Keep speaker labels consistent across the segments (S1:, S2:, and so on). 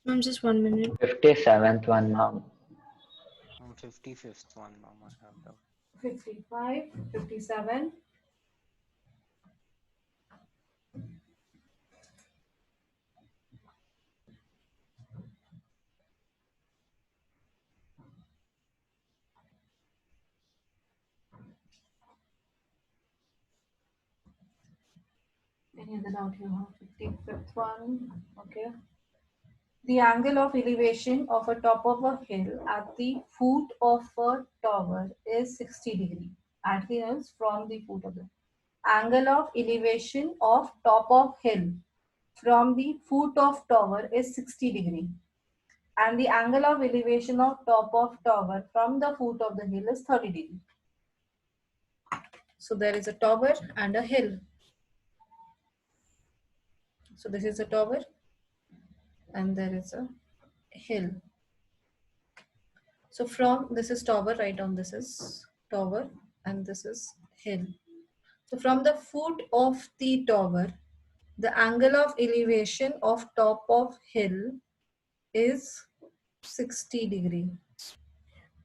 S1: Ma'am, just 1 minute.
S2: 57th one, ma'am.
S3: 55th one, ma'am. I have doubt.
S4: 55, 57. Any other doubt here? 55th one. Okay. The angle of elevation of a top of a hill at the foot of a tower is 60 degree. At the hills from the foot of the angle of elevation of top of hill from the foot of tower is 60 degree. And the angle of elevation of top of tower from the foot of the hill is 30 degree. So there is a tower and a hill. So this is a tower and there is a hill. So from this is tower, write down this is tower and this is hill. So from the foot of the tower, the angle of elevation of top of hill is 60 degree.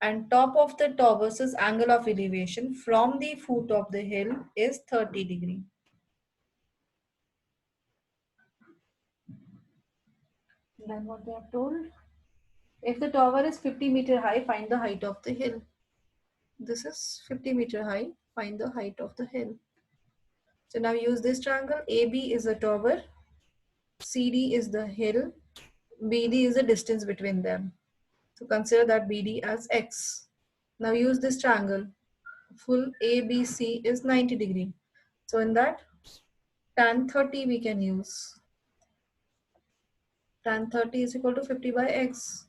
S4: And top of the tower's angle of elevation from the foot of the hill is 30 degree. Then what they have told? If the tower is 50-meter high, find the height of the hill. This is 50-meter high, find the height of the hill. So now use this triangle. AB is the tower, CD is the hill, BD is the distance between them. So consider that BD as X. Now use this triangle. Full ABC is 90 degree. So in that, tan 30 we can use. Tan 30 is equal to 50 by X.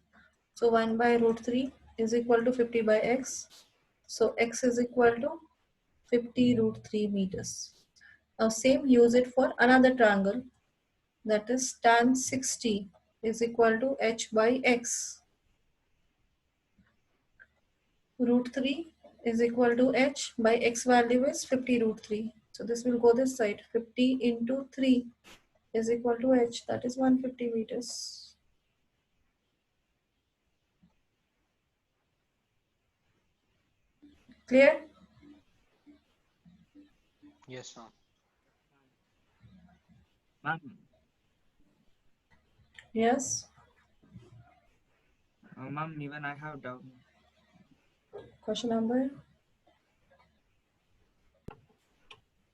S4: So 1 by root 3 is equal to 50 by X. So X is equal to 50 root 3 meters. Now same use it for another triangle, that is tan 60 is equal to H by X. Root 3 is equal to H by X value is 50 root 3. So this will go this side. 50 into 3 is equal to H, that is 150 meters. Clear?
S3: Yes, ma'am.
S5: Ma'am,
S4: Yes.
S5: ma'am, even I have doubt.
S4: Question number?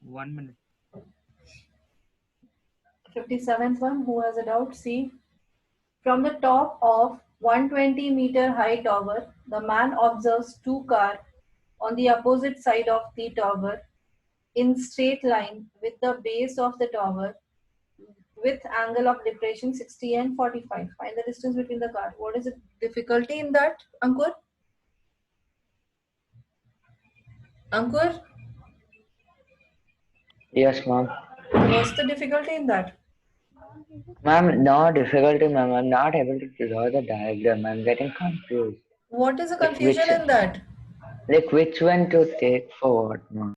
S5: 1 minute.
S4: 57th one, who has a doubt? See. From the top of 120-meter high tower, the man observes two cars on the opposite side of the tower in straight line with the base of the tower with angle of depression 60 and 45. Find the distance between the car. What is the difficulty in that, Ankur? Ankur,
S2: Yes, ma'am.
S4: what's the difficulty in that?
S2: Ma'am, no difficulty, ma'am. I'm not able to draw the diagram. I'm getting confused.
S4: What is the
S2: Like
S4: confusion in that?
S2: which one to take for what, ma'am?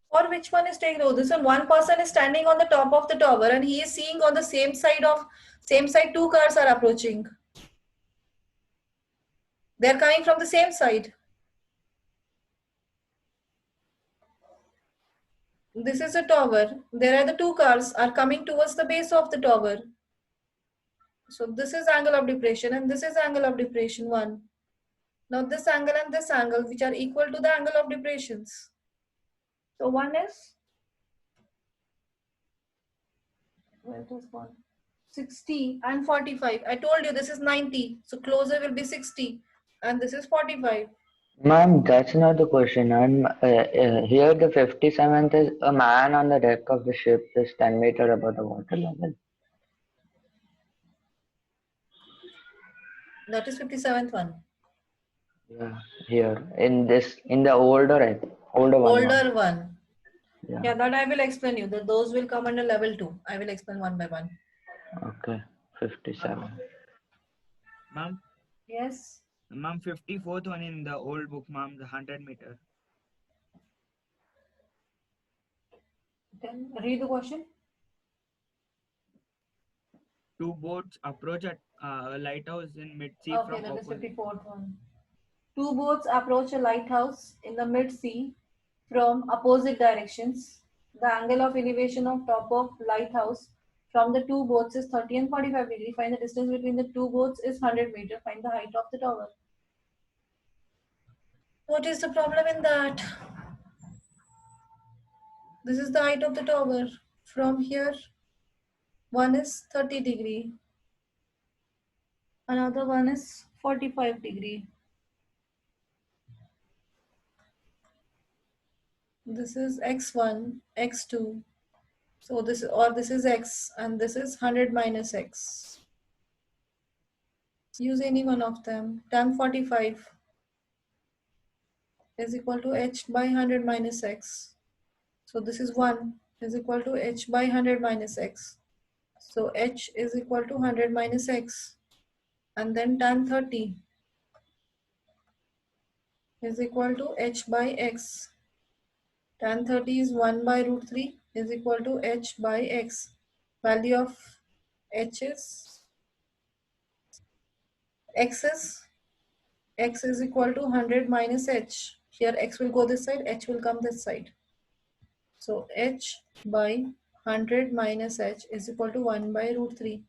S4: Or which one is taking? Oh, this one person is standing on the top of the tower and he is seeing on the same side two cars are approaching. They're coming from the same side. This is a tower. There are the two cars are coming towards the base of the tower. So this is angle of depression and this is angle of depression 1. Now this angle and this angle which are equal to the angle of depressions. So one is, where it has gone? 60 and 45. I told you this is 90. So closer will be 60 and this is 45.
S2: Ma'am, that's not the question. Here the 57th is a man on the deck of the ship is 10 meter above the water level.
S4: That is 57th one.
S2: Yeah, here in the older one, ma'am.
S4: Older one.
S2: Yeah.
S4: Yeah, that I will explain you. Those will come under level 2. I will explain one by one.
S2: Okay, 57.
S5: Ma'am,
S4: Yes.
S5: ma'am, 54th one in the old book, ma'am, the 100 meter.
S4: Then read the question.
S5: two boats approach a lighthouse in mid-sea
S4: Okay,
S5: from
S4: that is
S5: opposite.
S4: 54th one. Two boats approach a lighthouse in the mid-sea from opposite directions. The angle of elevation of top of lighthouse from the two boats is 30 and 45 degree. Find the distance between the two boats is 100 meter. Find the height of the tower. What is the problem in that? This is the height of the tower. From here, one is 30 degree. Another one is 45 degree. This is x1, x2. So this is x and this is 100 minus x. Use any one of them. Tan 45 is equal to h by 100 minus x. So this is 1 is equal to h by 100 minus x. So h is equal to 100 minus x. And then tan 30 is equal to h by x. Tan 30 is 1 by root 3 is equal to h by x. Value of h is x is equal to 100 minus h. Here x will go this side, h will come this side. So h by 100 minus h is equal to 1 by root 3.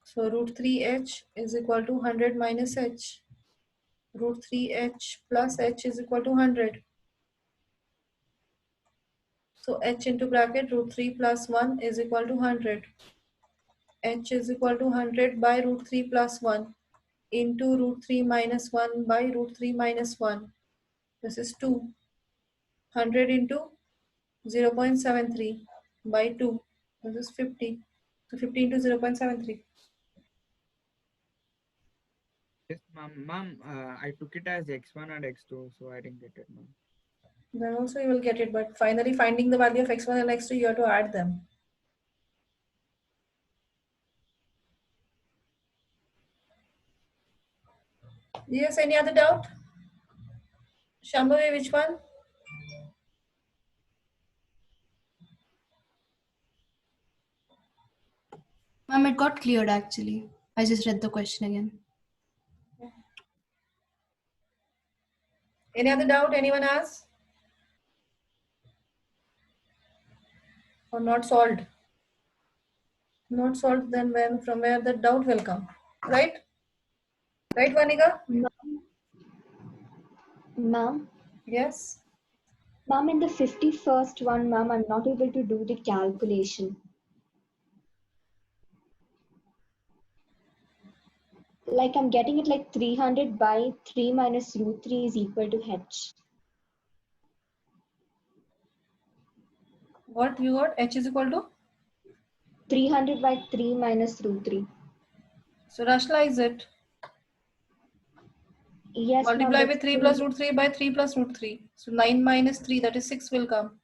S4: So root 3h is equal to 100 minus h. Root 3h plus h is equal to 100. So h into bracket root 3 plus 1 is equal to 100. H is equal to 100 by root 3 plus 1 into root 3 minus 1 by root 3 minus 1. This is 2. 100 into 0.73 by 2. This is 50. So 50 into 0.73.
S5: Yes, ma'am. I took it as x1 and x2, so I didn't get it, ma'am.
S4: Then also you will get it. But finally finding the value of x1 and x2, you have to add them. Yes, any other doubt? Shambhavi, which one?
S1: Ma'am, it got cleared actually. I just read the question again.
S4: Any other doubt? Anyone has? Or not solved? Not solved, then when from where the doubt will come, right? Right, Vanika?
S6: Ma'am,
S4: Yes.
S6: ma'am, in the 51st one, ma'am, I'm not able to do the calculation. Like I'm getting it like 300 by 3 minus root 3 is equal to h.
S4: What you got? H is equal to?
S6: 300 by 3 minus root 3.
S4: So rationalize it.
S6: Yes, ma'am.
S4: Multiply
S6: But
S4: with 3
S6: still,
S4: plus root 3 by 3 plus root 3. So 9 minus 3, that is 6 will come.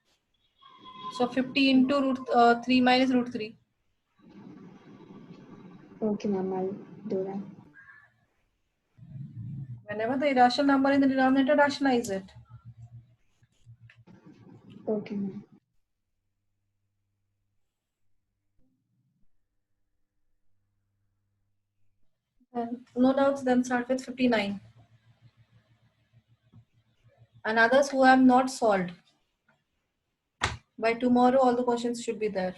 S4: So 50 into root 3 minus root 3.
S6: okay, ma'am, I'll do that.
S4: Whenever the irrational number in the denominator, rationalize it.
S6: Okay, ma'am.
S4: And no doubts, then start with 59. And others who have not solved. By tomorrow, all the questions should be there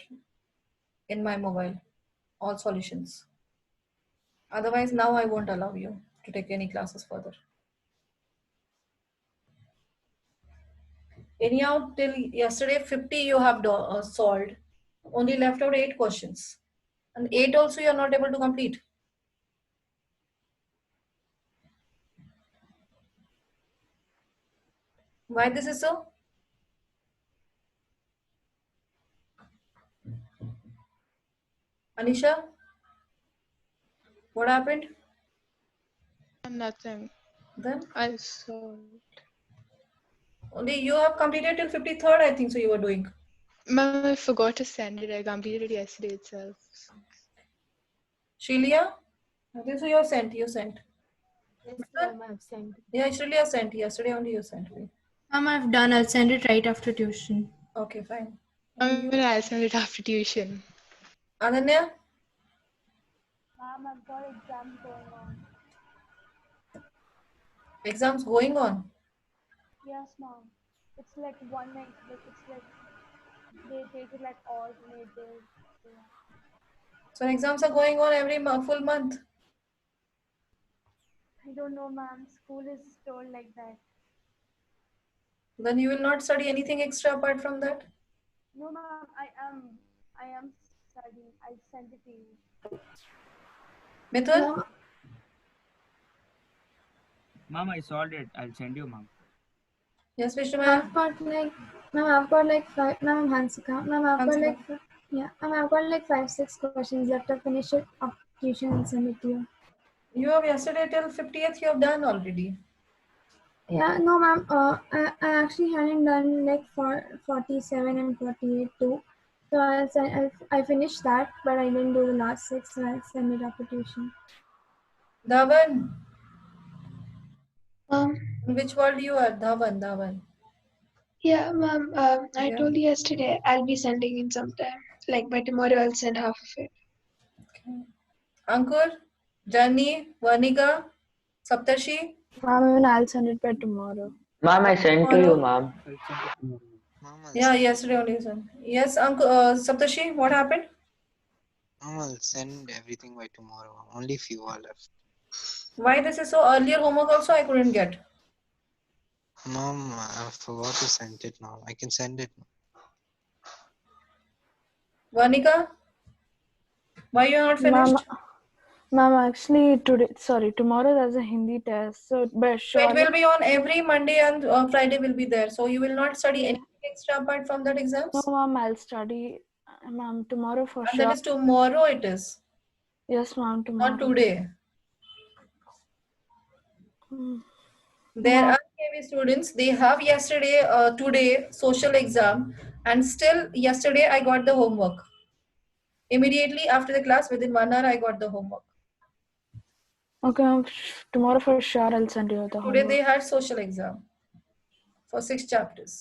S4: in my mobile. All solutions. Otherwise, now I won't allow you to take any classes further. Anyhow, till yesterday, 50 you have solved. Only left out 8 questions. And 8 also you are not able to complete. Why this is so? Anisha? What happened?
S7: Nothing.
S4: Then?
S7: I saw.
S4: Only you have completed till 53rd, I think so you were doing.
S7: Ma'am, I forgot to send it. I completed it yesterday itself.
S4: Shelia? I think so you sent.
S8: Yes, ma'am, I have sent.
S4: Yeah, actually you sent. Yesterday only you sent me.
S1: Ma'am, I've done. I'll send it right after tuition.
S4: Okay, fine.
S7: I mean, I'll send it after tuition.
S4: Ananya?
S8: I've got exams going on.
S4: Exams going on.
S8: Yes, ma'am. It's like one next, like it's like they take it like alternate days. So, yeah.
S4: So exams are going on every full month.
S8: I don't know, ma'am. School is told like that.
S4: Then you will not study anything extra apart from that.
S8: No, ma'am. I am studying. I'll send it to you.
S4: Mithun,
S5: Mom, I solved it. I'll send you, mom.
S4: yes, Vishnu
S9: I've got like, ma'am, I've got like five, ma'am, Hansika, ma'am, I've got like, yeah, ma'am, I've got like 5-6 questions left to finish it, application and send it to you.
S4: You have yesterday till 50th. You have done already.
S9: Yeah, no, ma'am, I actually hadn't done like 47 and 48 too. So I finished that, but I didn't do the last 6, so I'll send it application.
S4: Dhawan,
S10: Um,
S4: in which world you are? Dhawan.
S10: yeah, ma'am. I
S4: Yeah.
S10: told you yesterday I'll be sending in sometime. Like by tomorrow, I'll send half of it.
S4: Okay. Ankur, Jani, Varnika, Saptarshi.
S7: Ma'am, even I'll send it by tomorrow.
S2: Ma'am, I sent to you,
S4: Tomorrow.
S2: ma'am.
S5: I'll send it tomorrow.
S3: Mom,
S4: Yeah, yesterday only son. Yes, Ankur, Saptarshi, what happened?
S3: I'll send everything by tomorrow. Only few are left.
S4: Why this is so earlier homework also I couldn't get.
S3: Mom, I forgot to send it now. I can send it now.
S4: Varnika, why you are not finished?
S7: Ma'am, actually tomorrow there's a Hindi test, so but
S4: So it
S7: surely
S4: will be on every Monday and Friday will be there. So you will not study anything extra apart from that exams?
S7: no, ma'am, I'll study, ma'am, tomorrow for
S4: And that
S7: sure.
S4: is tomorrow it is,
S7: Yes, ma'am, tomorrow.
S4: not today.
S7: Hmm.
S4: There
S7: Ma'am,
S4: are KV students, they have yesterday, today social exam, and still yesterday I got the homework. Immediately after the class, within 1 hour, I got the homework.
S7: okay, ma'am, tomorrow for sure I'll send you the
S4: Today
S7: homework.
S4: they had social exam for 6 chapters.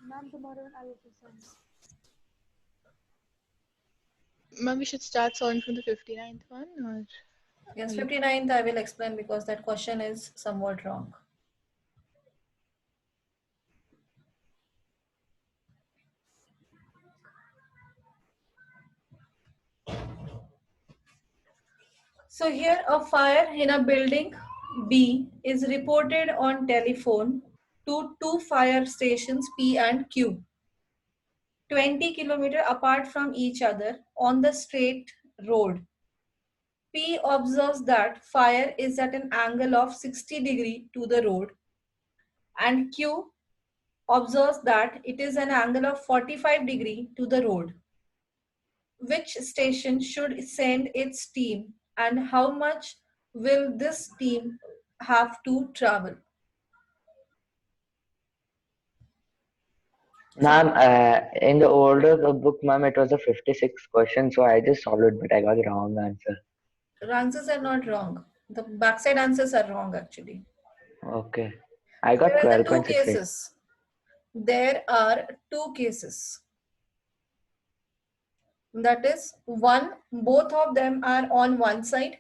S8: Ma'am, tomorrow I will send.
S7: Ma'am, we should start solving from the 59th one, or?
S4: Yes, 59th I will explain because that question is somewhat wrong. So here a fire in a building B is reported on telephone to 2 fire stations P and Q, 20 kilometers apart from each other on the straight road. P observes that fire is at an angle of 60 degree to the road, and Q observes that it is an angle of 45 degree to the road. Which station should send its team, and how much will this team have to travel?
S2: Ma'am, in the older book, ma'am, it was a 56 question, so I just solved it, but I got the wrong answer.
S4: The answers are not wrong. The backside answers are wrong actually.
S2: Okay. I got
S4: There are the 2
S2: 12.68.
S4: cases. There are 2 cases. That is, one, both of them are on one side,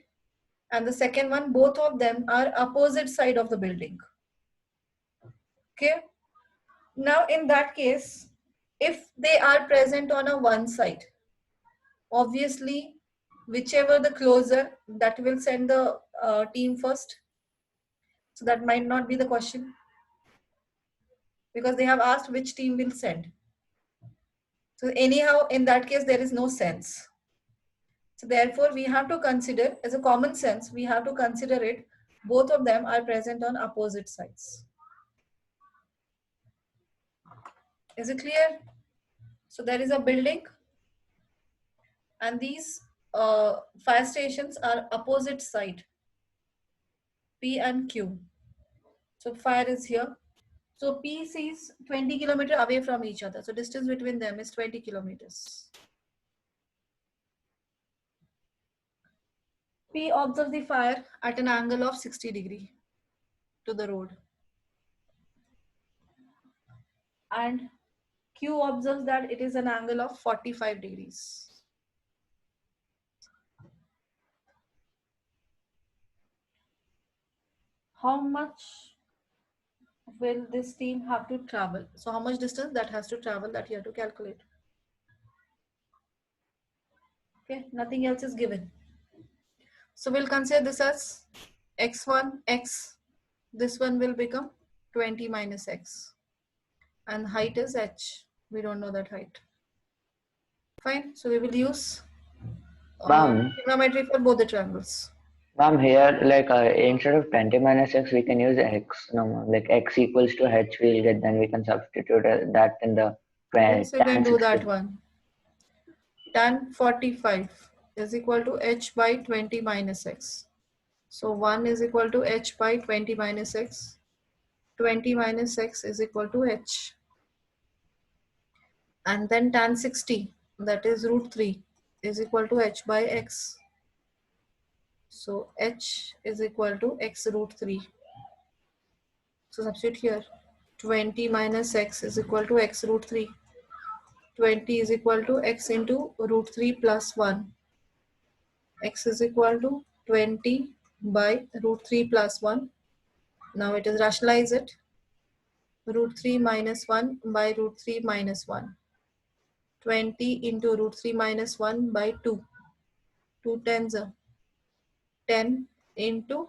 S4: and the second one, both of them are opposite side of the building. Okay. Now in that case, if they are present on a one side, obviously whichever the closer, that will send the team first. So that might not be the question, because they have asked which team will send. So anyhow, in that case, there is no sense. So therefore, we have to consider, as a common sense, we have to consider it, both of them are present on opposite sides. Is it clear? So there is a building, and these fire stations are opposite side, P and Q. So fire is here. So P is 20 kilometers away from each other. So distance between them is 20 kilometers. P observes the fire at an angle of 60 degree to the road. And Q observes that it is an angle of 45 degrees. How much will this team have to travel? So how much distance that has to travel, that you have to calculate. Okay, nothing else is given. So we'll consider this as x1, x. This one will become 20 minus x. And height is h. We don't know that height. Fine. So we will use
S2: Ma'am,
S4: trigonometry for both the triangles.
S2: ma'am, here like instead of 20 minus x, we can use x. No, ma'am. Like x equals to h, we'll get. Then we can substitute that in the
S4: Yes, you can
S2: tan
S4: do
S2: 60.
S4: that one. Tan 45 is equal to h by 20 minus x. So 1 is equal to h by 20 minus x. 20 minus x is equal to h. And then tan 60, that is root 3, is equal to h by x. So h is equal to x root 3. So substitute here. 20 minus x is equal to x root 3. 20 is equal to x into root 3 plus 1. X is equal to 20 by root 3 plus 1. Now it is rationalize it. Root 3 minus 1 by root 3 minus 1. 20 into root 3 minus 1 by 2. 2 tens are 10 into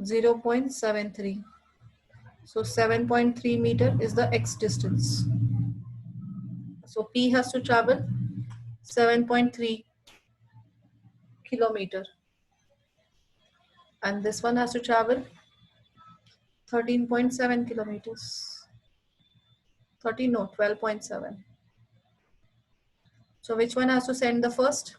S4: 0.73. So 7.3 meter is the x distance. So P has to travel 7.3 kilometer. And this one has to travel 13.7 kilometers. 13 no, 12.7. So which one has to send the first?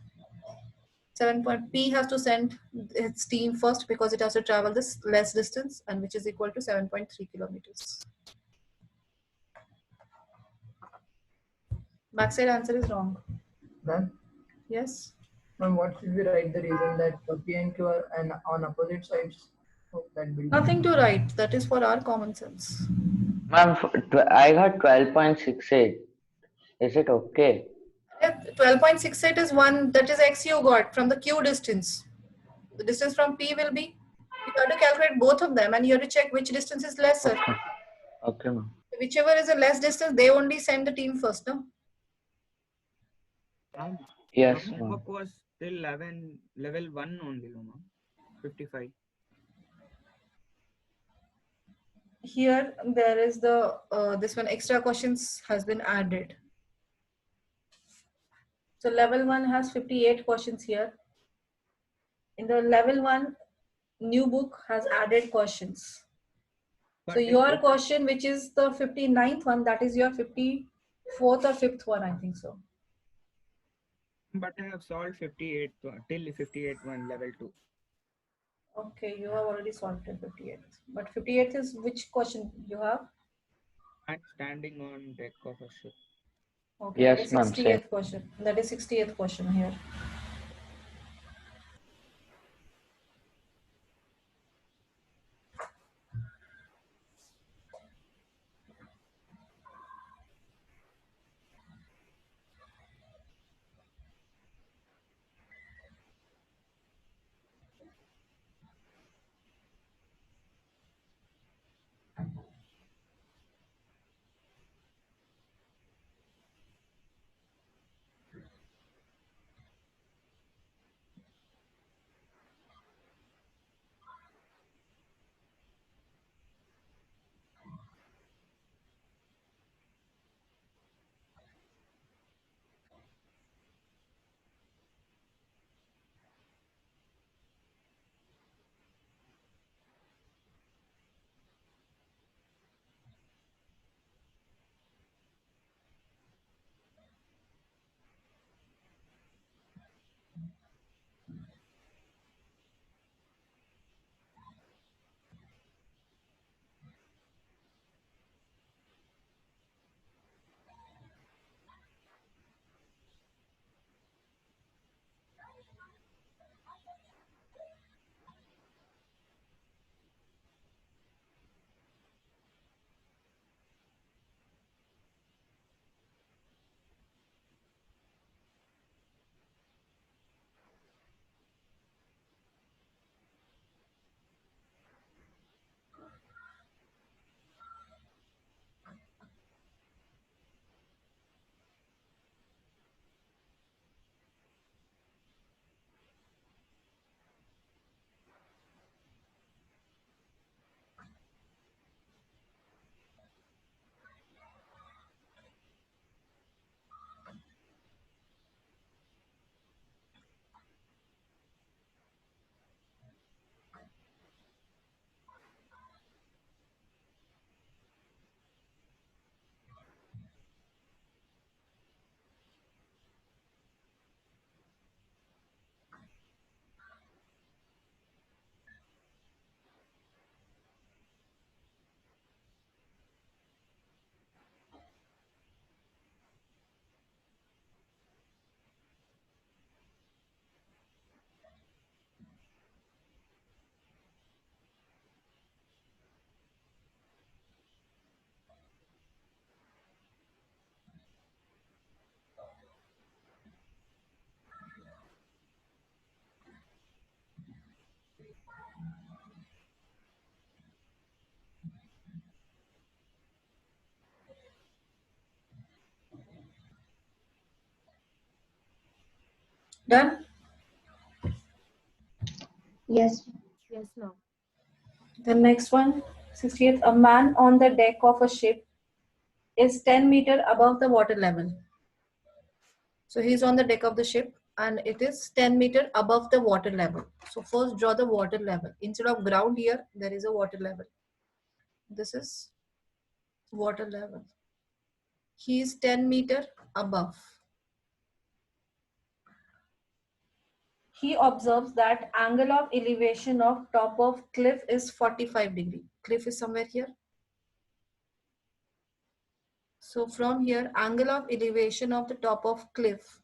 S4: 7 point P has to send its team first because it has to travel this less distance, and which is equal to 7.3 kilometers. Backside answer is wrong.
S11: Ma'am,
S4: Yes.
S11: ma'am, what should we write the reason that P and Q are on opposite sides of that building?
S4: Nothing to write. That is for our common sense.
S2: Ma'am, I got 12.68. Is it okay?
S4: 12.68 is one, that is x you got from the Q distance. The distance from P will be, you have to calculate both of them and you have to check which distance is lesser.
S2: Okay. Okay, ma'am.
S4: Whichever is a less distance, they only send the team first, no?
S2: Yes,
S5: The
S2: ma'am.
S5: homework was till level 1 only, no, ma'am. 55.
S4: Here there is the this one extra questions has been added. So level 1 has 58 questions here. In the level 1 new book has added questions. So
S5: But
S4: your
S5: if-
S4: question, which is the 59th one, that is your 54th or 5th one, I think so.
S5: But I have solved 58 till 58 one level 2.
S4: Okay, you have already solved till 58th. But 58th is which question you have?
S5: I'm standing on deck of a ship.
S4: Okay,
S2: Yes,
S4: that is
S2: ma'am,
S4: 60th question. That is 60th question here. Done?
S6: Yes.
S8: Yes, ma'am.
S4: The next one, 68th. A man on the deck of a ship is 10 meter above the water level. So he's on the deck of the ship and it is 10 meter above the water level. So first draw the water level. Instead of ground here, there is a water level. This is water level. He is 10 meter above. He observes that angle of elevation of top of cliff is 45 degree. Cliff is somewhere here. So from here, angle of elevation of the top of cliff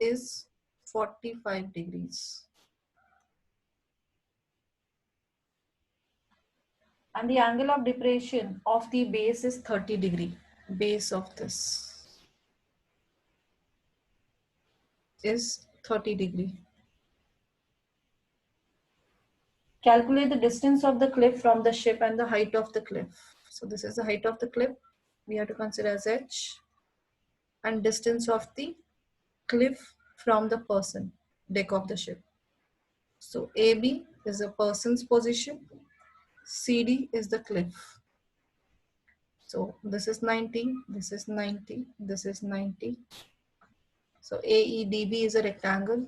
S4: is 45 degrees. And the angle of depression of the base is 30 degree. Base of this is 30 degree. Calculate the distance of the cliff from the ship and the height of the cliff. So this is the height of the cliff. We have to consider as h, and distance of the cliff from the person, deck of the ship. So AB is a person's position, CD is the cliff. So this is 90, this is 90, this is 90. So AEDB is a rectangle.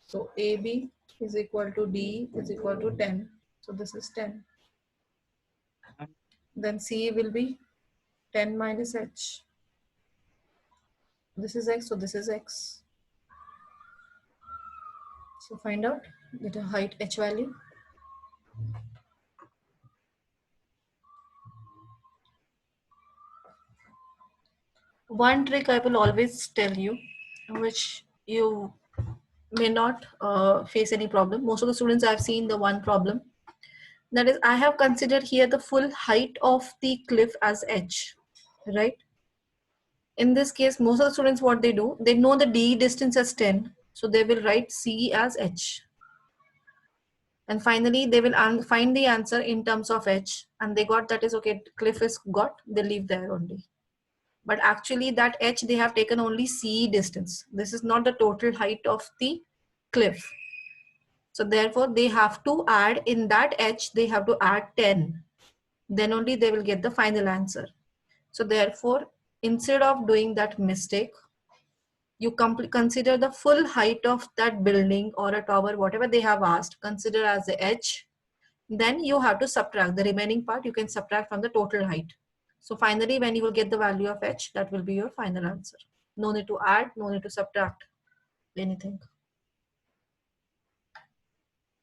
S4: So AB is equal to DE is equal to 10. So this is 10. Then CE will be 10 minus H. This is X, so this is X. So find out the height H value. One trick I will always tell you, which you may not face any problem. Most of the students I've seen the one problem. That is, I have considered here the full height of the cliff as H, right? In this case, most of the students, what they do, they know the D distance as 10. So they will write C as H. And finally, they will find the answer in terms of H. And they got that is okay, cliff is got, they leave there only. But actually that H, they have taken only C distance. This is not the total height of the cliff. So therefore, they have to add in that H, they have to add 10. Then only they will get the final answer. So therefore, instead of doing that mistake, you consider the full height of that building or a tower, whatever they have asked, consider as the H. Then you have to subtract the remaining part. You can subtract from the total height. So finally, when you will get the value of H, that will be your final answer. No need to add, no need to subtract anything.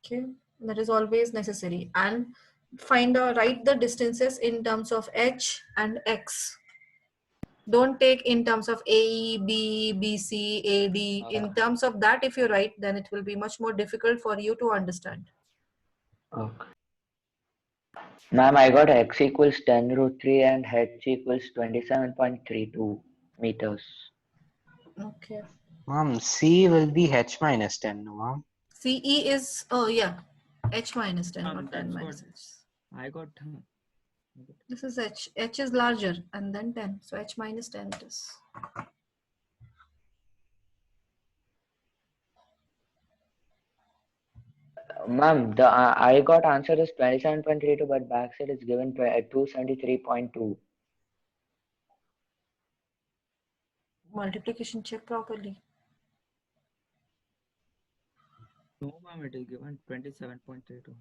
S4: Okay, that is always necessary. And write the distances in terms of H and X. Don't take in terms of AE, B, BC, AD. In terms of that, if you write, then it will be much more difficult for you to understand.
S2: Okay. Ma'am, I got x equals 10 root 3 and h equals 27.32 meters.
S4: Okay.
S3: Mom, C will be H minus 10, no, mom?
S4: CE is, oh yeah, H minus 10, not 10
S5: That's
S4: minus
S5: what
S4: H.
S5: I got.
S4: This is H. H is larger and then 10. So H minus 10 it is.
S2: Ma'am, the I got answer is 27.32, but backside is given 273.2.
S4: Multiplication check properly.
S5: No, ma'am, it is given 27.32.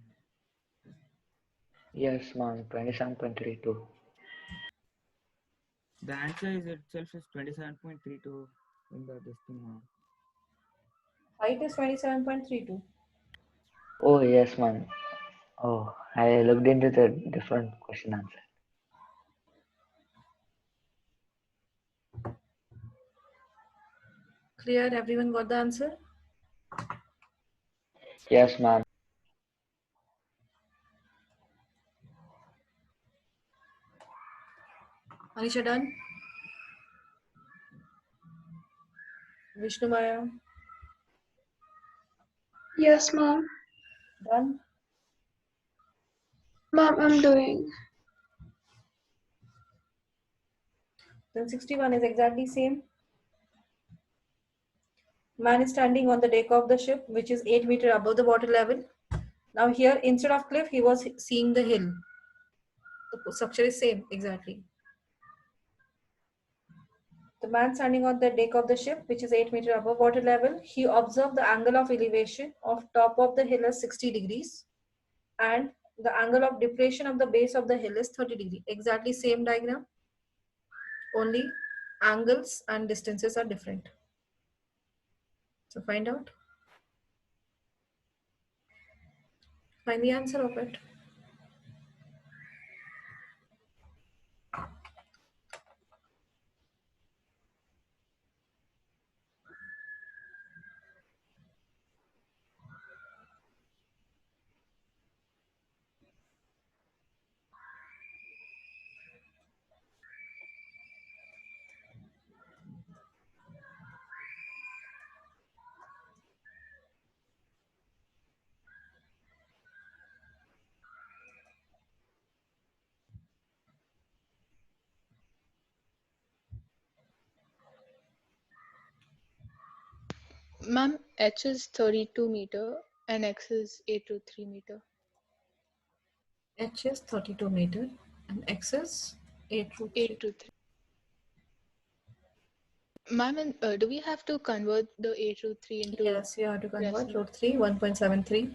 S2: Yes, ma'am, 27.32.
S5: The answer is itself is 27.32 in this thing, ma'am.
S4: Height is 27.32.
S2: Oh, yes, ma'am. Oh, I looked into the different question answer.
S4: Clear? Everyone got the answer?
S2: Yes, ma'am.
S4: Anisha done? Vishnu Maya
S10: Yes, ma'am.
S4: done?
S10: Ma'am, I'm doing.
S4: Then 61 is exactly same. Man is standing on the deck of the ship, which is 8 meters above the water level. Now here, instead of cliff, he was seeing the hill. The structure is same, exactly. The man standing on the deck of the ship, which is 8 meters above water level, he observed the angle of elevation of top of the hill as 60 degrees and the angle of depression of the base of the hill is 30 degrees. Exactly same diagram, only angles and distances are different. So find out. Find the answer of it.
S12: Ma'am, H is 32 meter and X is 823 meter.
S4: H is 32 meter and X is 823.
S12: 823. Ma'am, do we have to convert the 823 into?
S4: Yes, you have to convert
S12: decimal?
S4: root 3, 1.73.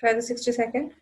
S4: Try the 60-second.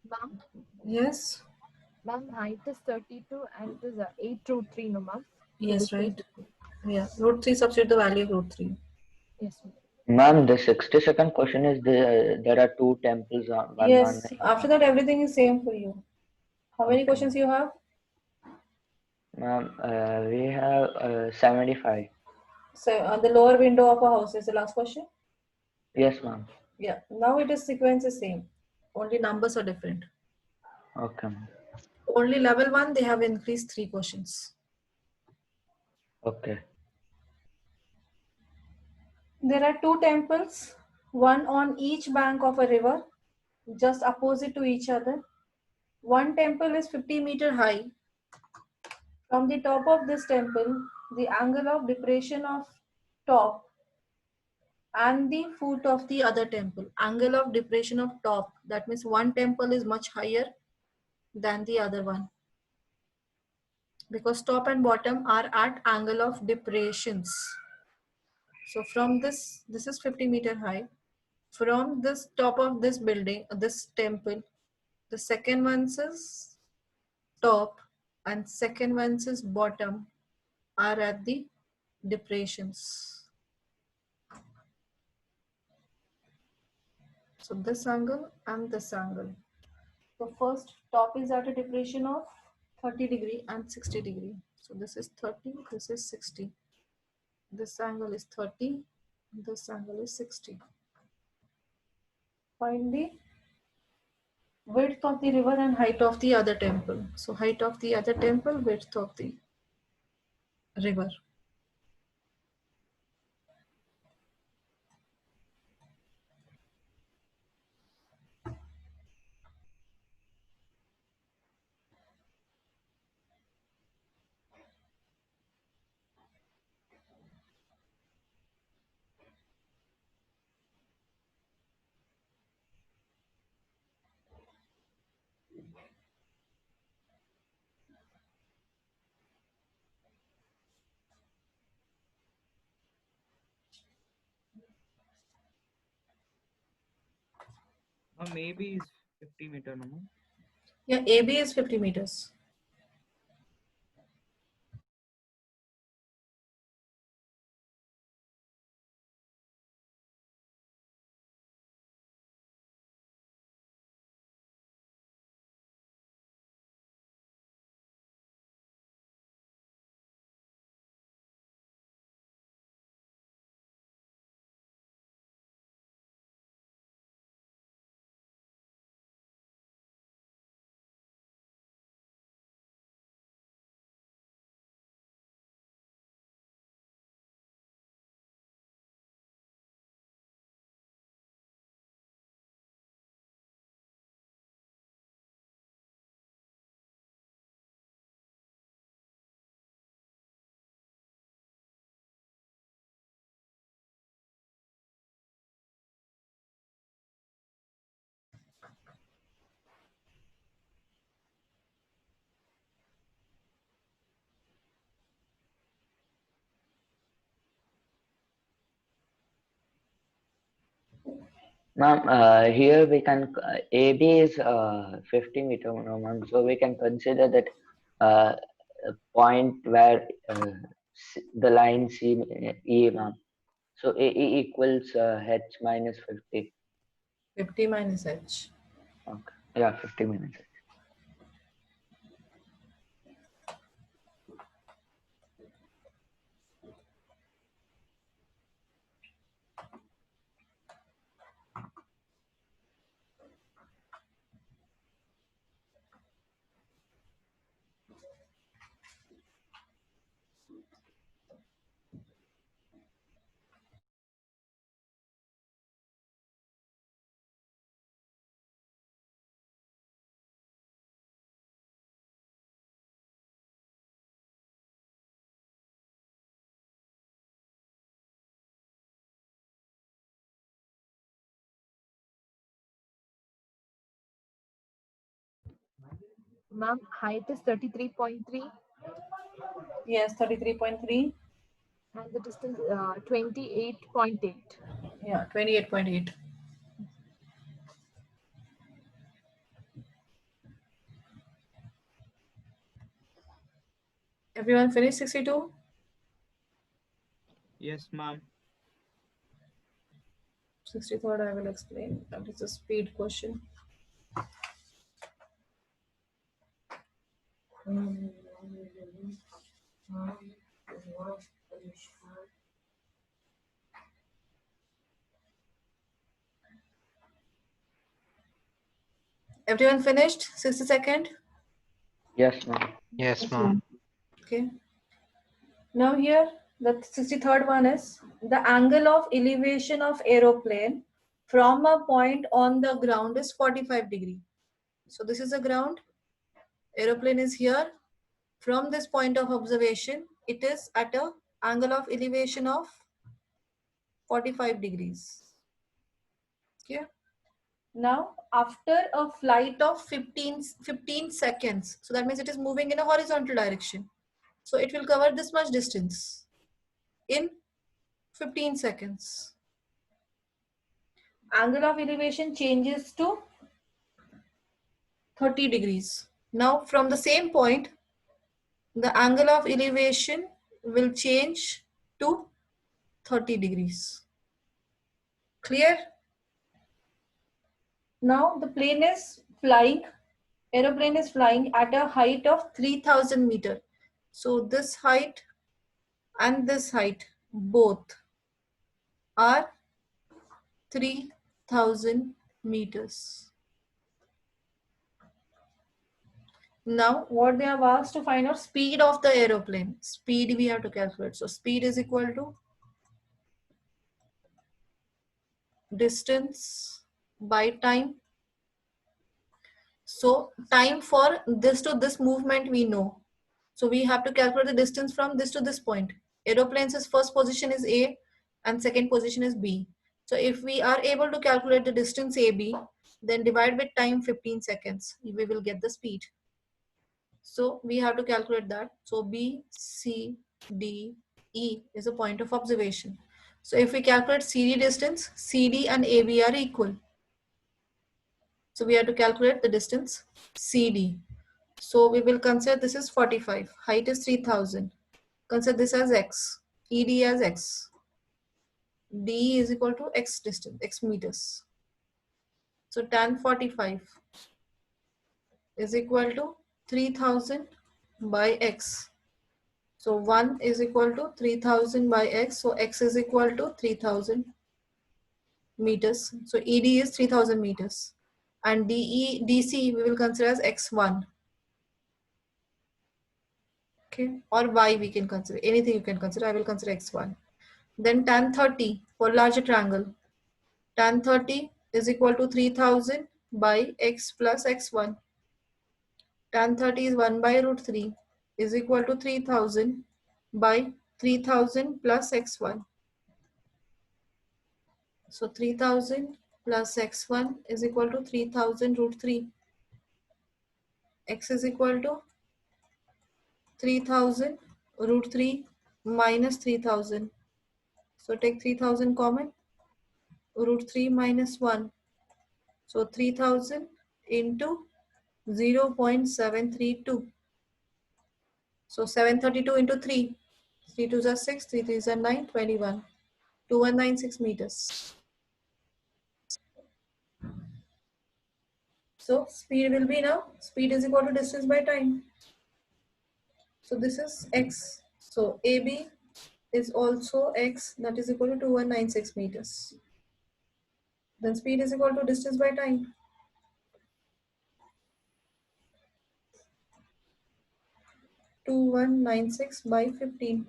S13: Ma'am,
S4: Yes.
S13: ma'am, height is 32 and it is 8 root 3, no ma'am?
S4: Yes, right. Yeah, root 3, substitute the value of root 3.
S13: Yes, ma'am.
S2: Ma'am, the 60-second question is there are two temples on one on.
S4: Yes, after that everything is same for you. How many questions you have?
S2: Ma'am, we have 75.
S4: So the lower window of a house is the last question.
S2: Yes, ma'am.
S4: Yeah, now it is sequence is same. Only numbers are different.
S2: Okay, ma'am.
S4: Only level 1 they have increased 3 questions.
S2: Okay.
S4: There are 2 temples, one on each bank of a river, just opposite to each other. One temple is 50 meters high. From the top of this temple, the angle of depression of top and the foot of the other temple. Angle of depression of top. That means one temple is much higher than the other one. Because top and bottom are at angle of depressions. So from this is 50 meters high. From this top of this building, this temple, the second one is top and second one is bottom are at the depressions. So this angle and this angle. So first top is at a depression of 30 degree and 60 degree. So this is 30, this is 60. This angle is 30, this angle is 60. Find the width of the river and height of the other temple. So height of the other temple, width of the river.
S5: Maybe is 50 meter, no? Ma'am?
S4: Yeah, AB is 50 meters.
S2: Ma'am, here we can AB is 50 meter, no, ma'am. So we can consider that a point where the line C E, ma'am. So AE equals H minus 50.
S4: 50 minus H.
S2: Okay. Yeah, 50 minus H.
S13: Ma'am, height is 33.3
S4: Yes, 33.3.
S13: and the distance 28.8.
S4: Yeah, 28.8. Everyone finished 62?
S5: Yes, ma'am.
S4: 63rd I will explain. That is a speed question. Everyone finished? 62nd?
S2: Yes, ma'am.
S3: Yes, ma'am.
S4: Okay. Now here, the 63rd one is the angle of elevation of aeroplane from a point on the ground is 45 degree. So this is the ground. Aeroplane is here. From this point of observation, it is at a angle of elevation of 45 degrees. Okay. Now, after a flight of 15 seconds, so that means it is moving in a horizontal direction. So it will cover this much distance in 15 seconds. Angle of elevation changes to 30 degrees. Now, from the same point, the angle of elevation will change to 30 degrees. Clear? Now the plane is flying, aeroplane is flying at a height of 3000 meter. So this height and this height both are 3000 meters. Now what they have asked to find out speed of the aeroplane. Speed we have to calculate. So speed is equal to distance by time. So time for this to this movement we know. So we have to calculate the distance from this to this point. Aeroplane's first position is A and second position is B. So if we are able to calculate the distance AB, then divide with time 15 seconds, we will get the speed. So we have to calculate that. So B, C, D, E is a point of observation. So if we calculate CD distance, CD and AB are equal. So we have to calculate the distance CD. So we will consider this is 45. Height is 3000. Consider this as x. ED as x. D is equal to x distance, x meters. So tan 45 is equal to 3000 by x. So 1 is equal to 3000 by x. So x is equal to 3000 meters. So ED is 3000 meters. And DC we will consider as x1. Okay, or y we can consider. Anything you can consider. I will consider x1. Then tan 30 for larger triangle. Tan 30 is equal to 3000 by x plus x1. Tan 30 is 1 by root 3 is equal to 3000 by 3000 plus x1. So 3000 plus x1 is equal to 3000 root 3. X is equal to 3000 root 3 minus 3000. So take 3000 common. Root 3 minus 1. So 3000 into 0.732. So 732 into 3. 3 2s are 6, 3 3s are 9, 21. 2196 meters. So speed will be now, speed is equal to distance by time. So this is x. So AB is also x, that is equal to 2196 meters. Then speed is equal to distance by time. 2196 by 15.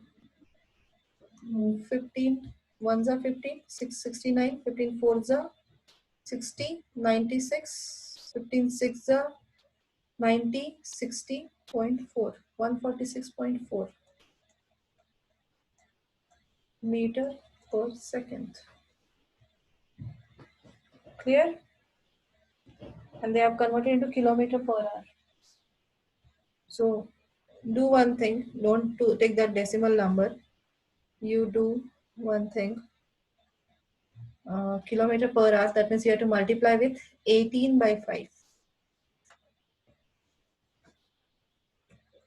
S4: 15 ones are 15, 6 69, 15 fours are 60, 96, 15 six are 90, 60.4, 146.4 meter per second. Clear? And they have converted into kilometer per hour. So do one thing, don't take that decimal number. You do one thing. Kilometer per hour, that means you have to multiply with 18 by 5.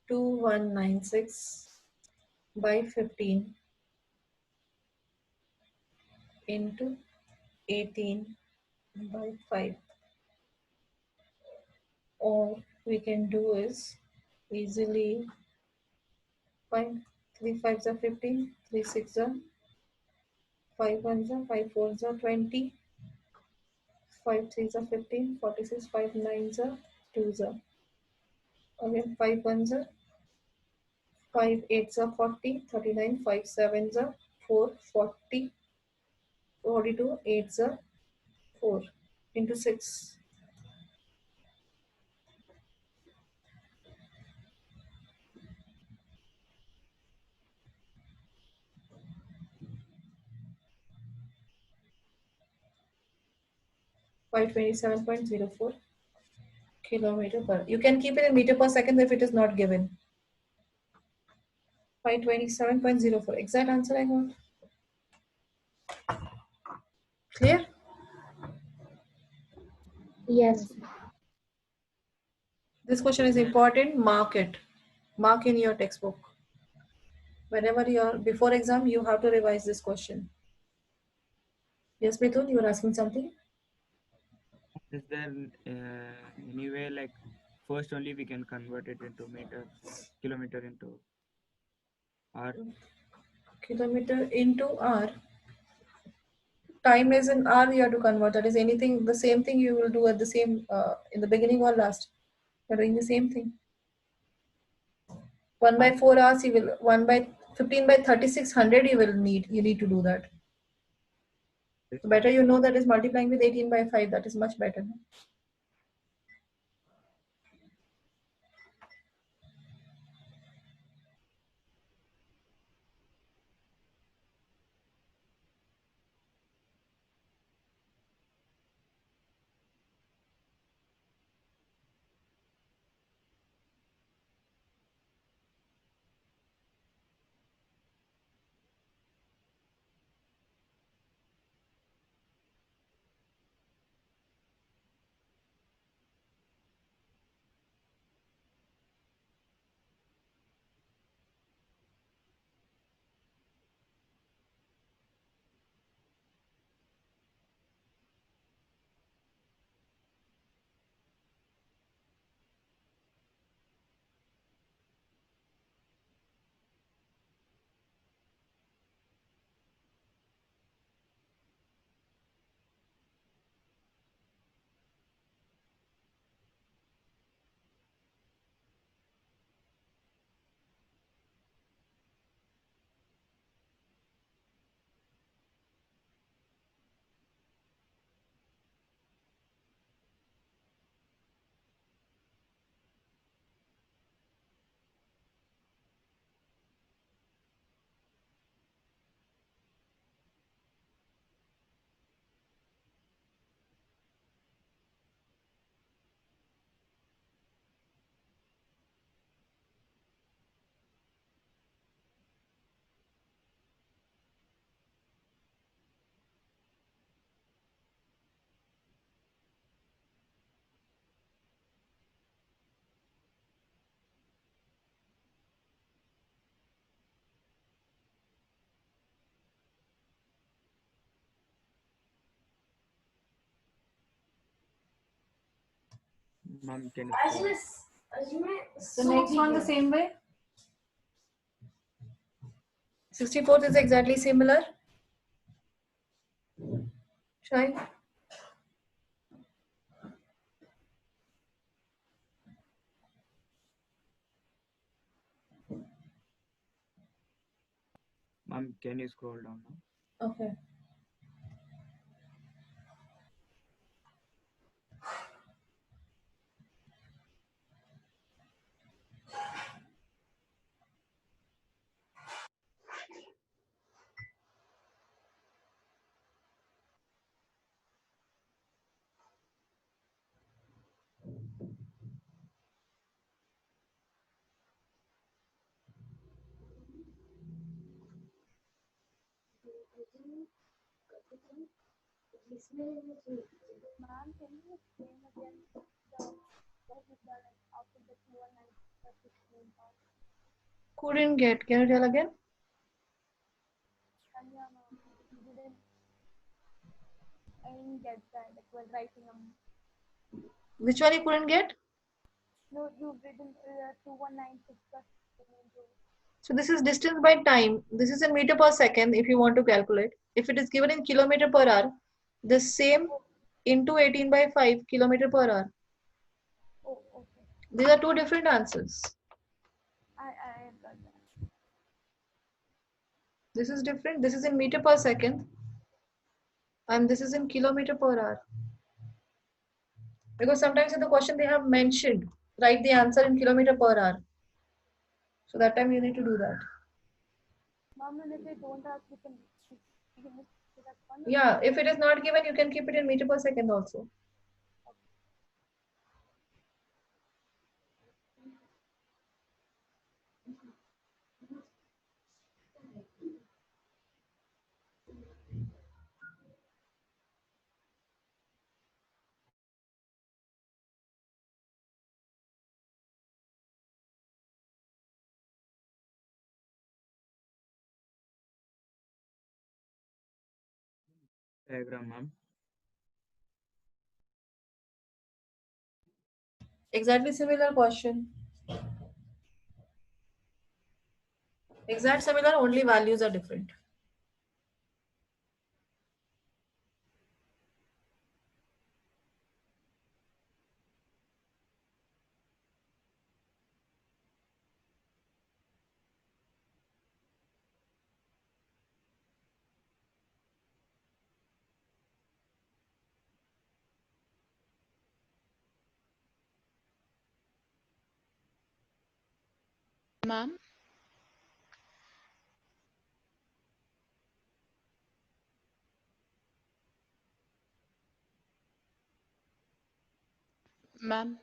S4: 2196 by 15 into 18 by 5. Or we can do is easily find 3 5s are 15, 3 6 are 5 1s are 5 4s are 20, 5 3s are 15, 46, 5 9s are 2s are. Again 5 1s are 5 8s are 40, 39, 5 7s are 4, 40, 42, 8s are 4 into 6. 527.04 kilometer per. You can keep it in meter per second if it is not given. 527.04. Exact answer I got. Clear?
S6: Yes.
S4: This question is important. Mark it. Mark in your textbook. Whenever you're before exam, you have to revise this question. Yes, Mithun, you were asking something?
S5: Is there any way like first only we can convert it into meter, kilometer into hour?
S4: Kilometer into hour. Time is in hour, you have to convert. That is anything, the same thing you will do at the same, in the beginning or last. You're doing the same thing. 1 by 4 hours, you will, 1 by 15 by 3600 you need to do that. So better you know that is multiplying with 18 by 5, that is much better.
S5: Ma'am, can you scroll?
S4: The next one the same way. 64th is exactly similar. Try.
S5: Ma'am, can you scroll down now?
S4: Okay.
S8: Ma'am, can you explain again the what is the like after the 219 the 16 part?
S4: Couldn't get. Can you tell again?
S8: Kanya ma'am, I didn't get that. Like while writing
S4: Which one you couldn't get?
S8: no, you've written 2196 plus 16.
S4: So this is distance by time. This is in meter per second if you want to calculate. If it is given in kilometer per hour, the same into 18 by 5 kilometer per hour.
S8: Oh, okay.
S4: These are two different answers.
S8: I got that.
S4: This is different. This is in meter per second. And this is in kilometer per hour. Because sometimes in the question they have mentioned, write the answer in kilometer per hour. So that time you need to do that.
S8: Ma'am, and if they don't ask, we can say that one.
S4: Yeah, if it is not given, you can keep it in meter per second also.
S5: Diagram, ma'am.
S4: Exactly similar question. Exact similar, only values are different.
S12: Ma'am? Ma'am?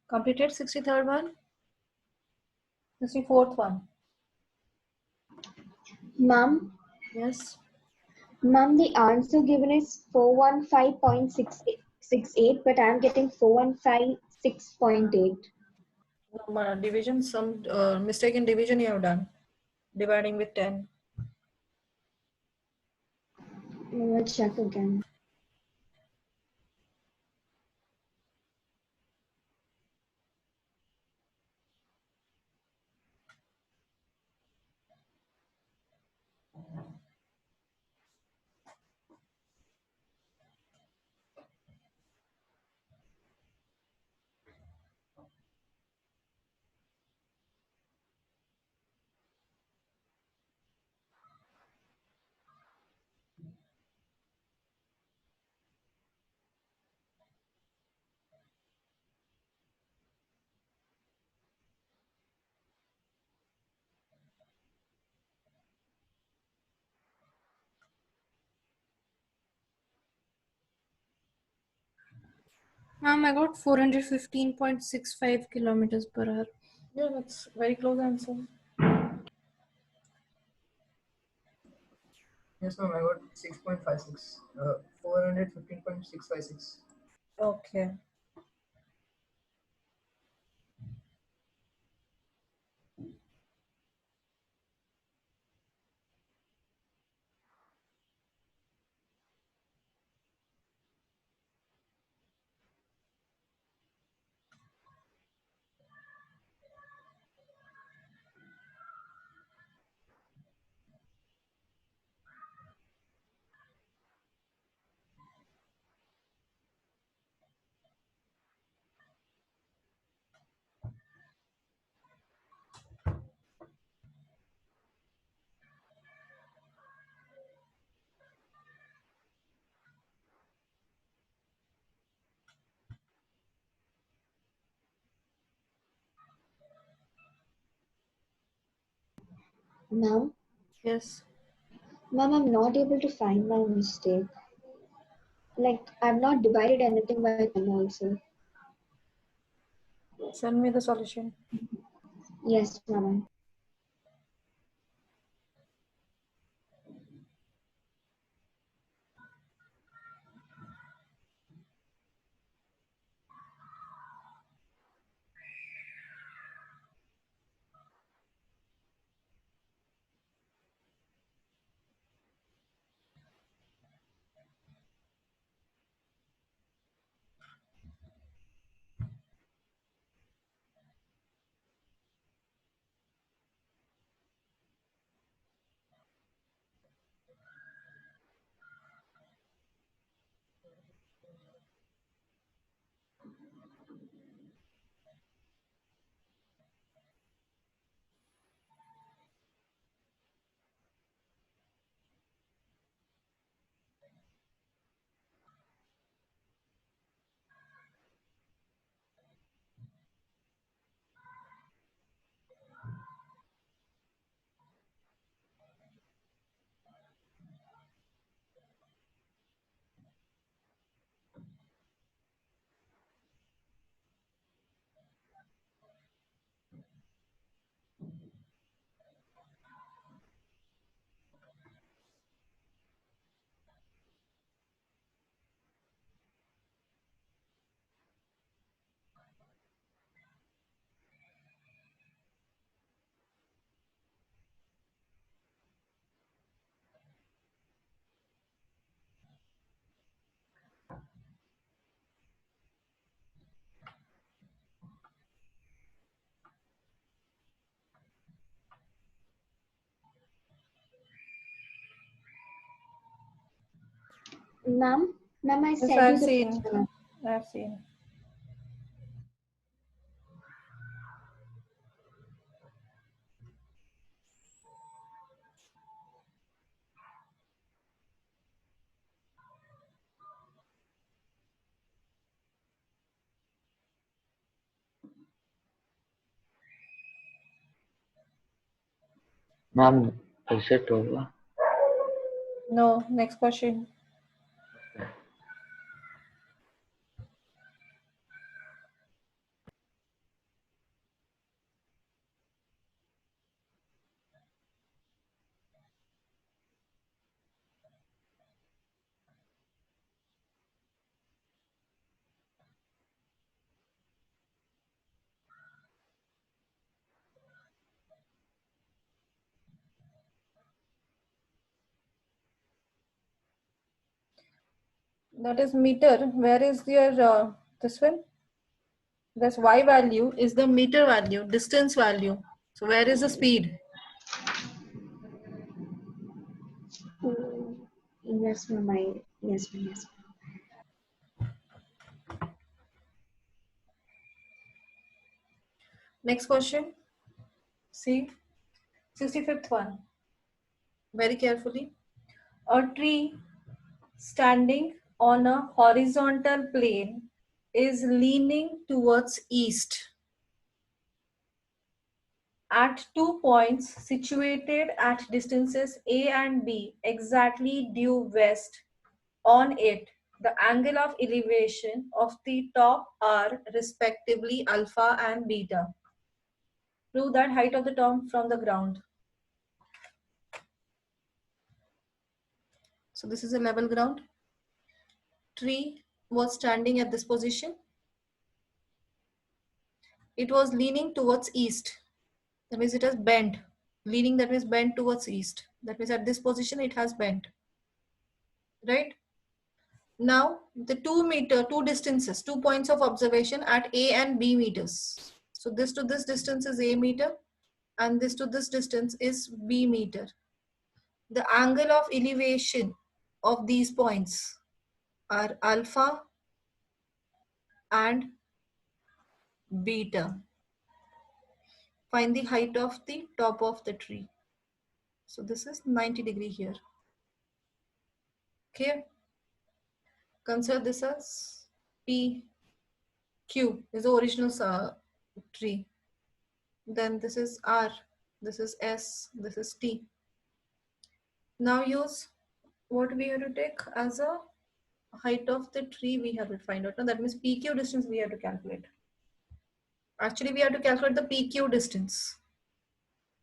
S4: Completed 63rd one? 64th one.
S6: Ma'am,
S4: Yes.
S6: ma'am, the answer given is 415.668, but I'm getting 415.6.8.
S4: Division, some mistake in division you have done. Dividing with 10.
S6: I'll check again.
S1: Ma'am, I got 415.65 kilometers per hour.
S4: Yeah, that's very close answer.
S11: Yes, ma'am, I got 6.56. 415.656.
S4: Okay.
S6: Ma'am,
S4: Yes.
S6: ma'am, I'm not able to find my mistake. Like, I've not divided anything by 10 also.
S4: Send me the solution.
S6: Yes, ma'am. Ma'am, I
S4: Yes,
S6: sent you
S4: I've
S6: the
S4: seen.
S6: picture.
S4: I've seen.
S2: Ma'am, is it over?
S4: No, next question. That is meter. Where is your this one? This y value is the meter value, distance value. So where is the speed?
S6: Yes, ma'am. Yes, ma'am. Yes.
S4: Next question. See, 65th one. Very carefully. A tree standing on a horizontal plane is leaning towards east at 2 points situated at distances A and B exactly due west. On it, the angle of elevation of the top are respectively alpha and beta. Prove that height of the top from the ground. So this is a level ground. Tree was standing at this position. It was leaning towards east. That means it has bent. Leaning, that means bent towards east. That means at this position it has bent. Right? Now the 2 distances, 2 points of observation at A and B meters. So this to this distance is A meter and this to this distance is B meter. The angle of elevation of these points are alpha and beta. Find the height of the top of the tree. So this is 90° here. Okay. Consider this as P. Q is the original tree. Then this is R. This is S. This is T. Now use what we have to take as a height of the tree we have to find out. Now that means PQ distance we have to calculate. Actually, we have to calculate the PQ distance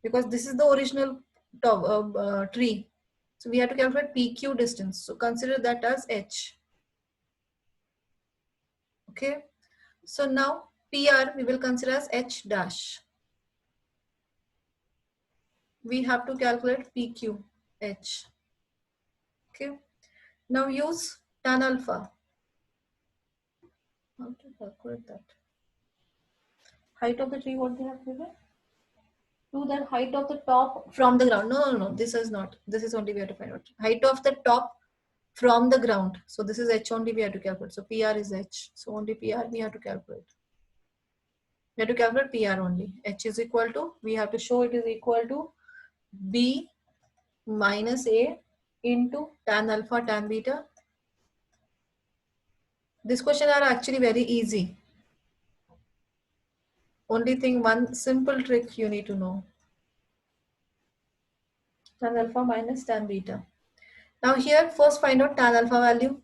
S4: because this is the original tree. So we have to calculate PQ distance. So consider that as H. Okay. So now PR we will consider as H dash. We have to calculate PQ H. Okay. Now use tan alpha. How to calculate that? Height of the tree, what they have given? To the height of the top from the ground. No. This is not. This is only we have to find out. Height of the top from the ground. So this is H only we have to calculate. So PR is H. So only PR we have to calculate. We have to calculate PR only. H is equal to, we have to show it is equal to B minus A into tan alpha tan beta. This question are actually very easy. Only thing, one simple trick you need to know. Tan alpha minus tan beta. Now here first find out tan alpha value.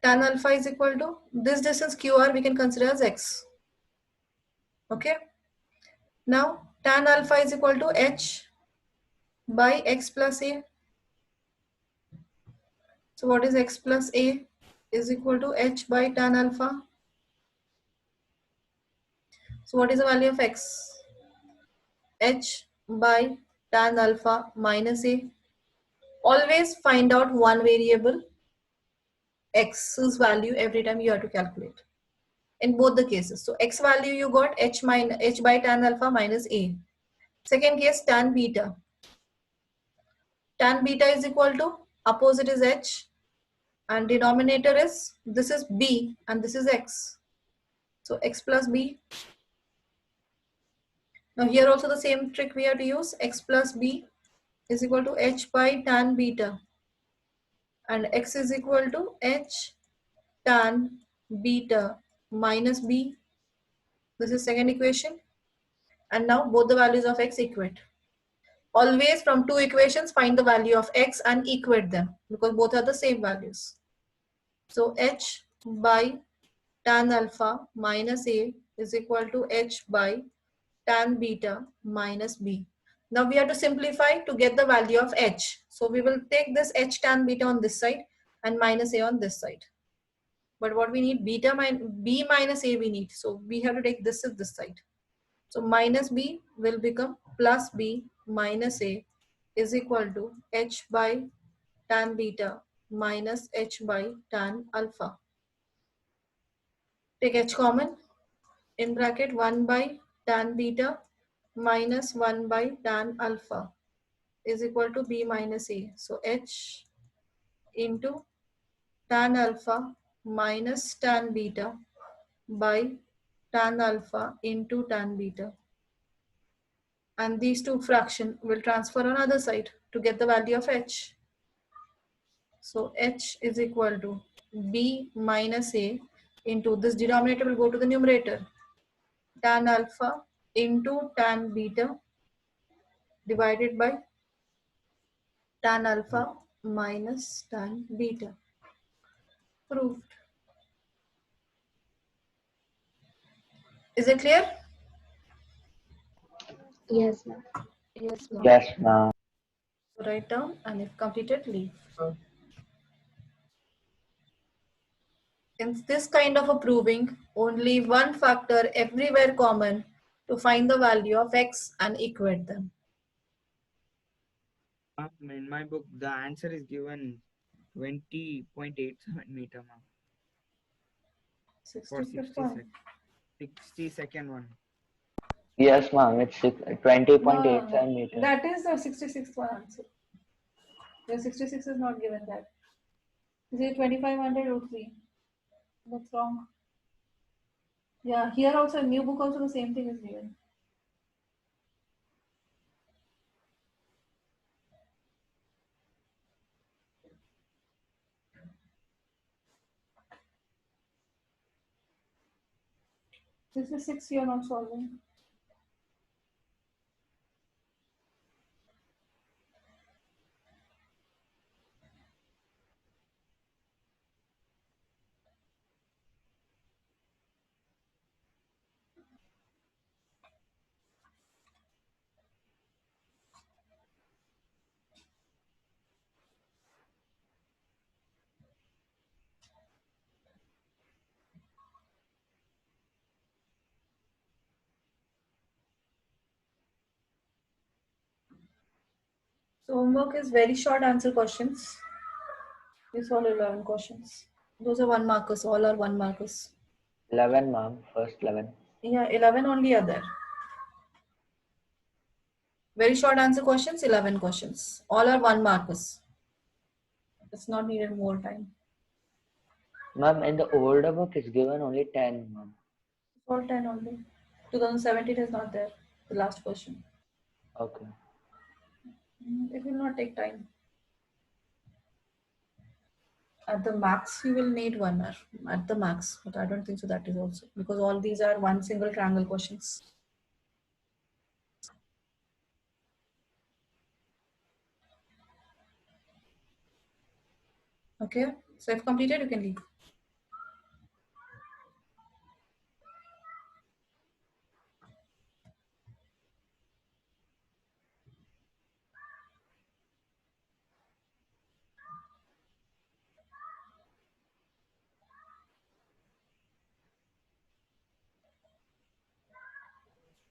S4: Tan alpha is equal to this distance QR we can consider as X. Okay. Now tan alpha is equal to H by X plus A. So what is X plus A is equal to H by tan alpha. So what is the value of X? H by tan alpha minus A. Always find out one variable X's value every time you have to calculate. In both the cases. So X value you got H by tan alpha minus A. Second case tan beta. Tan beta is equal to opposite is h, and denominator is, this is b and this is x. So x plus b. Now here also the same trick we have to use. X plus b is equal to h by tan beta, and x is equal to h tan beta minus b. This is second equation. And now both the values of x equate. Always from two equations find the value of x and equate them, because both are the same values. So h by tan alpha minus a is equal to h by tan beta minus b. Now we have to simplify to get the value of h. So we will take this h tan beta on this side and minus a on this side. But what we need, b minus a we need. So we have to take this side. So minus b will become plus b minus a is equal to h by tan beta minus h by tan alpha. Take h common. In bracket 1 by tan beta minus 1 by tan alpha is equal to b minus a. So h into tan alpha minus tan beta by tan alpha into tan beta. And these two fraction will transfer on other side to get the value of h. So h is equal to b minus a into, this denominator will go to the numerator, tan alpha into tan beta divided by tan alpha minus tan beta. Proved. Is it clear?
S6: Yes, ma'am.
S13: Yes, ma'am.
S2: Yes, ma'am.
S4: Write down, and if completed, leave. In this kind of a proving, only one factor everywhere common to find the value of x and equate them.
S5: In my book, the answer is given 20.87 meter, ma'am. For 60 second one.
S2: Yes, ma'am. It's 20.87 meters.
S4: That is the 66th one answer. The 66 is not given that. Is it 2500 root 3? That's wrong. Yeah, here also in new book also the same thing is given. This is 6 you are not solving. So homework is very short answer questions. You solve 11 questions. Those are 1 markers. All are 1 markers.
S2: 11, ma'am. First 11.
S4: Yeah, 11 only are there. Very short answer questions, 11 questions. All are 1 markers. It's not needed more time.
S2: Ma'am, in the older book, it's given only 10, ma'am.
S4: It's all 10 only. 2017 is not there. The last question.
S2: Okay.
S4: It will not take time. At the max, you will need 1 hour. At the max, but I don't think so that is also. Because all these are one single triangle questions. Okay, so if completed, you can leave.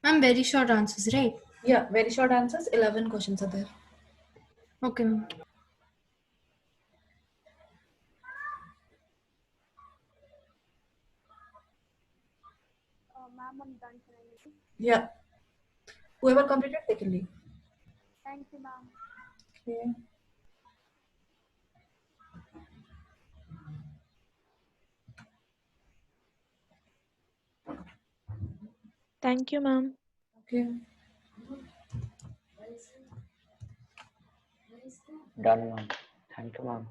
S1: Ma'am, very short answers, right?
S4: Yeah, very short answers. 11 questions are there.
S1: Okay, ma'am.
S8: Ma'am, I'm done. Can I leave?
S4: Yeah. Whoever completed, they can leave.
S8: Thank you, ma'am.
S4: Okay.
S14: Thank you, ma'am.
S4: Okay.
S2: Done, ma'am. Thank you, ma'am.